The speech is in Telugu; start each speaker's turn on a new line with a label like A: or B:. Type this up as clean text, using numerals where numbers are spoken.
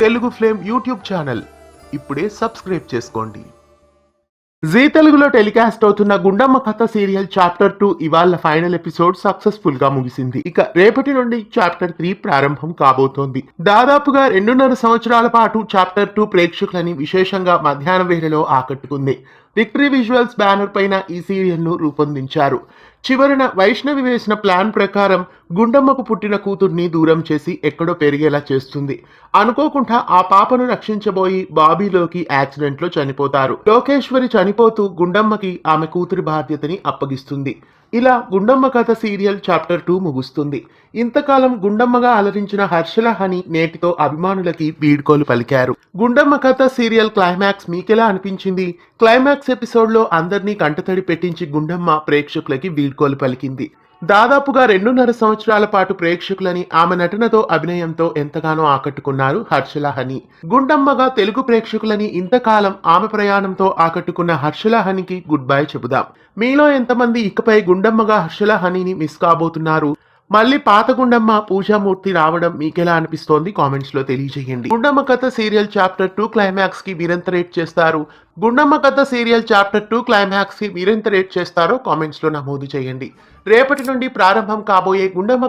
A: తెలుగు ఫ్లేమ్ యూట్యూబ్ ఛానల్ ఇప్పుడే సబ్స్క్రైబ్ చేసుకోండి. జీ తెలుగులో టెలికాస్ట్ అవుతున్న గుండమ్మ కథ సీరియల్ చాప్టర్ 2 ఇవాళ ఫైనల్ ఎపిసోడ్ సక్సెస్ఫుల్ గా ముగిసింది. ఇక రేపటి నుండి చాప్టర్ 3 ప్రారంభం కాబోతోంది. దాదాపుగా 2.5 సంవత్సరాల పాటు చాప్టర్ 2 ప్రేక్షకులని విశేషంగా మధ్యాహ్నం వేళలో ఆకట్టుకుంది. విక్టరీ విజువల్స్ బ్యానర్ పైన ఈ సీరియల్ ను రూపొందించారు. చివరన వైష్ణవి వేసిన ప్లాన్ ప్రకారం గుండమ్మకు పుట్టిన కూతుర్ని దూరం చేసి ఎక్కడో పెరిగేలా చేస్తుంది. అనుకోకుండా ఆ పాపను రక్షించబోయి బాబీలోకి యాక్సిడెంట్ లో చనిపోతారు. లోకేశ్వరి చనిపోతూ గుండమ్మకి ఆమె కూతురి బాధ్యతని అప్పగిస్తుంది. ఇలా గుండమ్మ కథ సీరియల్ చాప్టర్ 2 ముగుస్తుంది. ఇంతకాలం గుండమ్మగా అలరించిన హర్షల హని నేటితో అభిమానులకి వీడ్కోలు పలికారు. గుండమ్మ కథ సీరియల్ క్లైమాక్స్ మీకెలా అనిపించింది? క్లైమాక్స్ ఎపిసోడ్ లో అందరినీ కంటతడి పెట్టించి గుండమ్మ ప్రేక్షకులకి వీడ్కోలు పలికింది. దాదాపుగా 2.5 సంవత్సరాల పాటు ప్రేక్షకులని ఆమె నటనతో అభినయంతో ఎంతగానో ఆకట్టుకున్నారు హర్షల హని. గుండమ్మగా తెలుగు ప్రేక్షకులని ఇంతకాలం ఆమె ప్రయాణంతో ఆకట్టుకున్న హర్షల హనికి గుడ్ బై చెబుదాం. మీలో ఎంతమంది ఇకపై గుండమ్మగా హర్షల హనిని మిస్ కాబోతున్నారు? మళ్ళీ పాత గుండమ్మ పూజామూర్తి రావడం మీకెలా అనిపిస్తోంది? కామెంట్స్ లో తెలియజేయండి. గుండమ్మ కథ సీరియల్ చాప్టర్ 2 క్లైమాక్స్ కి మీరెంత రేట్ చేస్తారు? గుండమ్మ కథ సీరియల్ చాప్టర్ 2 క్లైమాక్స్ కి మీరెంత రేట్ చేస్తారో కామెంట్స్ లో నమోదు చేయండి. రేపటి నుండి ప్రారంభం కాబోయే గుండమ్మ